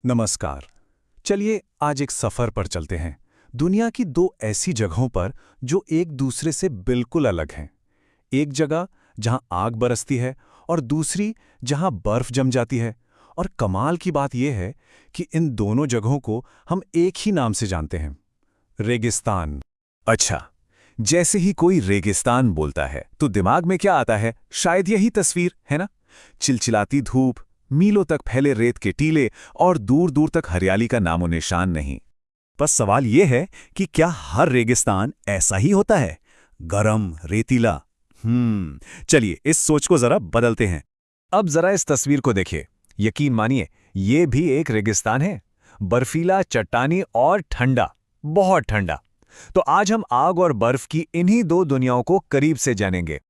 नमस्कार। चलिए आज एक सफर पर चलते हैं। दुनिया की दो ऐसी जगहों पर जो एक दूसरे से बिल्कुल अलग हैं। एक जगह जहां आग बरसती है और दूसरी जहां बर्फ जम जाती है। और कमाल की बात यह है कि इन दोनों जगहों को हम एक ही नाम से जानते हैं, रेगिस्तान। अच्छा, जैसे ही कोई रेगिस्तान बोलता है तो दिमाग में क्या आता है? शायद यही तस्वीर है ना? चिलचिलाती धूप, मीलों तक फैले रेत के टीले और दूर दूर तक हरियाली का नामो निशान नहीं। बस सवाल यह है कि क्या हर रेगिस्तान ऐसा ही होता है, गरम, रेतीला? चलिए इस सोच को जरा बदलते हैं। अब जरा इस तस्वीर को देखिए। यकीन मानिए, ये भी एक रेगिस्तान है। बर्फीला, चट्टानी और ठंडा, बहुत ठंडा। तो आज हम आग और बर्फ की इन्हीं दो दुनियाओं को करीब से जानेंगे।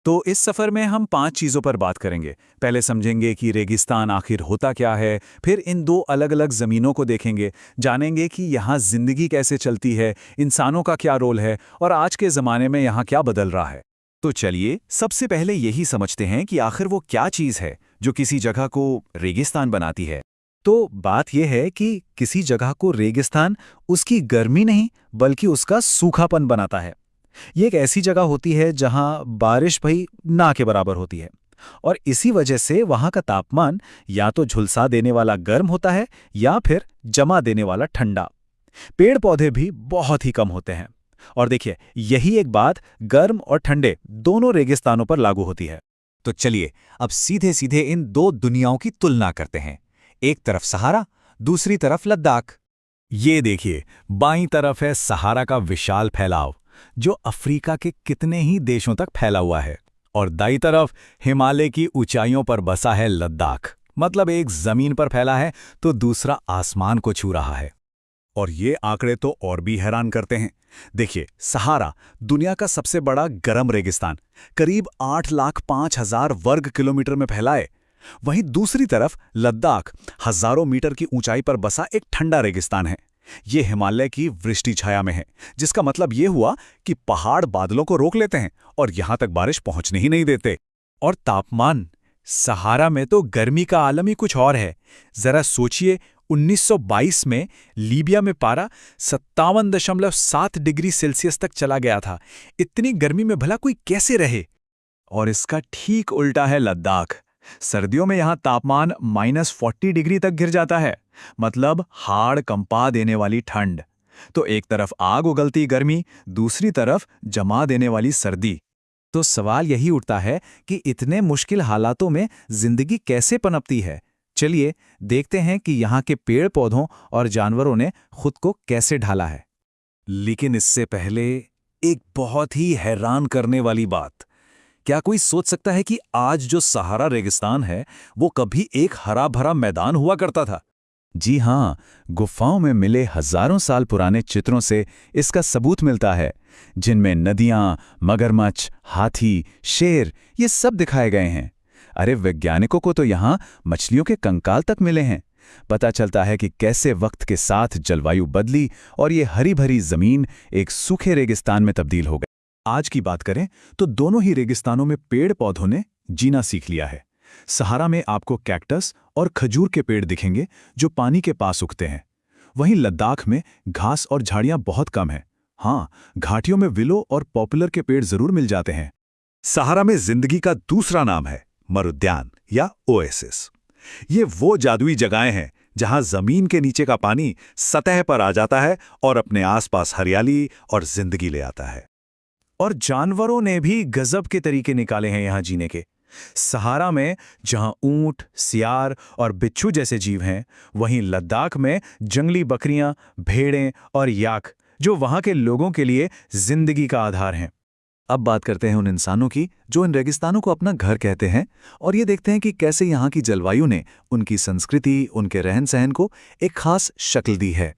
तो इस सफर में हम 5 चीजों पर बात करेंगे। पहले समझेंगे कि रेगिस्तान आखिर होता क्या है, फिर इन दो अलग अलग जमीनों को देखेंगे, जानेंगे कि यहाँ जिंदगी कैसे चलती है, इंसानों का क्या रोल है और आज के जमाने में यहाँ क्या बदल रहा है। तो चलिए सबसे पहले यही समझते हैं कि आखिर वो क्या चीज है जो किसी जगह को रेगिस्तान बनाती है। तो बात यह है कि किसी जगह को रेगिस्तान उसकी गर्मी नहीं बल्कि उसका सूखापन बनाता है। ये एक ऐसी जगह होती है जहां बारिश भई ना के बराबर होती है और इसी वजह से वहां का तापमान या तो झुलसा देने वाला गर्म होता है या फिर जमा देने वाला ठंडा। पेड़ पौधे भी बहुत ही कम होते हैं। और देखिए, यही एक बात गर्म और ठंडे दोनों रेगिस्तानों पर लागू होती है। तो चलिए अब सीधे सीधे इन दो दुनियाओं की तुलना करते हैं। एक तरफ सहारा, दूसरी तरफ लद्दाख। ये देखिए, बाईं तरफ है सहारा का विशाल फैलाव जो अफ्रीका के कितने ही देशों तक फैला हुआ है, और दाईं तरफ हिमालय की ऊंचाइयों पर बसा है लद्दाख। मतलब एक जमीन पर फैला है तो दूसरा आसमान को छू रहा है। और ये आंकड़े तो और भी हैरान करते हैं। देखिए, सहारा दुनिया का सबसे बड़ा गर्म रेगिस्तान, करीब 8,05,000 वर्ग किलोमीटर में फैला है। वहीं दूसरी तरफ लद्दाख हजारों मीटर की ऊंचाई पर बसा एक ठंडा रेगिस्तान है। ये हिमालय की वृष्टि छाया में है, जिसका मतलब ये हुआ कि पहाड़ बादलों को रोक लेते हैं और यहां तक बारिश पहुंचने ही नहीं देते। और तापमान, सहारा में तो गर्मी का आलम ही कुछ और है। जरा सोचिए, 1922 में लीबिया में पारा 57.7 डिग्री सेल्सियस तक चला गया था। इतनी गर्मी में भला कोई कैसे रहे? और इसका ठीक उल्टा है लद्दाख। सर्दियों में यहां तापमान -40 डिग्री तक गिर जाता है। मतलब हाड़ कंपा देने वाली ठंड। तो एक तरफ आग उगलती गर्मी, दूसरी तरफ जमा देने वाली सर्दी। तो सवाल यही उठता है कि इतने मुश्किल हालातों में जिंदगी कैसे पनपती है। चलिए देखते हैं कि यहाँ के पेड़ पौधों और जानवरों ने खुद को कैसे ढाला है। लेकिन इससे पहले एक बहुत ही हैरान करने वाली बात। क्या कोई सोच सकता है कि आज जो सहारा रेगिस्तान है वो कभी एक हरा भरा मैदान हुआ करता था? जी हां, गुफाओं में मिले हजारों साल पुराने चित्रों से इसका सबूत मिलता है, जिनमें नदियां, मगरमच्छ, हाथी, शेर ये सब दिखाए गए हैं। अरे वैज्ञानिकों को तो यहाँ मछलियों के कंकाल तक मिले हैं। पता चलता है कि कैसे वक्त के साथ जलवायु बदली और ये हरी भरी जमीन एक सूखे रेगिस्तान में तब्दील हो गई। आज की बात करें तो दोनों ही रेगिस्तानों में पेड़ पौधों ने जीना सीख लिया है। सहारा में आपको कैक्टस और खजूर के पेड़ दिखेंगे जो पानी के पास उगते हैं। वहीं लद्दाख में घास और झाड़ियां बहुत कम हैं। हाँ, घाटियों में विलो और पॉपुलर के पेड़ जरूर मिल जाते हैं। सहारा में जिंदगी का दूसरा नाम है मरुद्यान या ओएसिस। ये वो जादुई जगहें हैं जहां जमीन के नीचे का पानी सतह पर आ जाता है और अपने आसपास हरियाली और जिंदगी ले आता है। और जानवरों ने भी गजब के तरीके निकाले हैं यहां जीने के। सहारा में जहां ऊंट, सियार और बिच्छू जैसे जीव हैं, वहीं लद्दाख में जंगली बकरियां, भेड़ें और याक जो वहां के लोगों के लिए जिंदगी का आधार हैं। अब बात करते हैं उन इंसानों की जो इन रेगिस्तानों को अपना घर कहते हैं, और ये देखते हैं कि कैसे यहाँ की जलवायु ने उनकी संस्कृति, उनके रहन सहन को एक खास शक्ल दी है।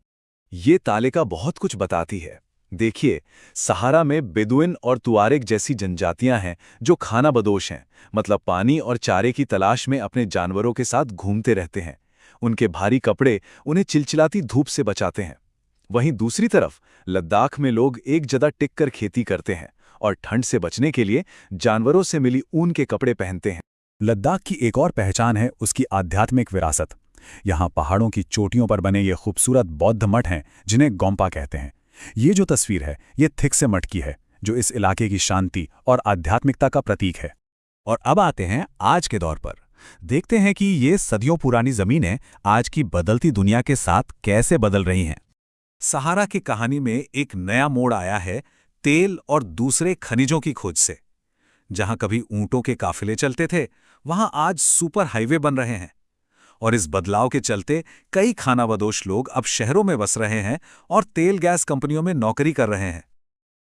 ये तालिका बहुत कुछ बताती है। देखिए, सहारा में बेदुइन और तुआरेग जैसी जनजातियां हैं जो खानाबदोश हैं, मतलब पानी और चारे की तलाश में अपने जानवरों के साथ घूमते रहते हैं। उनके भारी कपड़े उन्हें चिलचिलाती धूप से बचाते हैं। वहीं दूसरी तरफ लद्दाख में लोग एक जगह टिक कर खेती करते हैं और ठंड से बचने के लिए जानवरों से मिली ऊन के कपड़े पहनते हैं। लद्दाख की एक और पहचान है उसकी आध्यात्मिक विरासत। यहाँ पहाड़ों की चोटियों पर बने ये खूबसूरत बौद्ध मठ हैं जिन्हें गोम्पा कहते हैं। ये जो तस्वीर है ये थिक्से मठ की है, जो इस इलाके की शांति और आध्यात्मिकता का प्रतीक है। और अब आते हैं आज के दौर पर। देखते हैं कि ये सदियों पुरानी ज़मीनें आज की बदलती दुनिया के साथ कैसे बदल रही हैं। सहारा की कहानी में एक नया मोड़ आया है तेल और दूसरे खनिजों की खोज से। जहां कभी ऊंटों के काफिले चलते थे, वहां आज सुपर हाईवे बन रहे हैं। और इस बदलाव के चलते कई खानाबदोश लोग अब शहरों में बस रहे हैं और तेल गैस कंपनियों में नौकरी कर रहे हैं।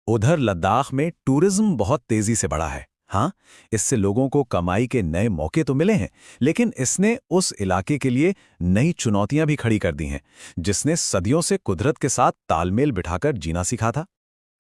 उधर लद्दाख में टूरिज्म बहुत तेजी से बढ़ा है। हाँ, इससे लोगों को कमाई के नए मौके तो मिले हैं, लेकिन इसने उस इलाके के लिए नई चुनौतियां भी खड़ी कर दी हैं, जिसने सदियों से कुदरत के साथ तालमेल बिठाकर जीना सीखा था।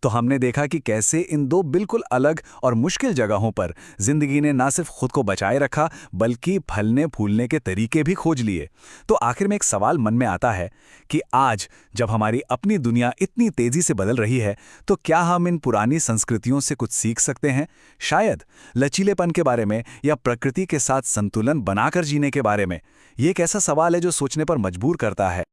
तो हमने देखा कि कैसे इन दो बिल्कुल अलग और मुश्किल जगहों पर जिंदगी ने ना सिर्फ खुद को बचाए रखा, बल्कि फलने फूलने के तरीके भी खोज लिए। तो आखिर में एक सवाल मन में आता है कि आज जब हमारी अपनी दुनिया इतनी तेजी से बदल रही है, तो क्या हम इन पुरानी संस्कृतियों से कुछ सीख सकते हैं? शायद लचीलेपन के बारे में या प्रकृति के साथ संतुलन बनाकर जीने के बारे में। ये एक ऐसा सवाल है जो सोचने पर मजबूर करता है।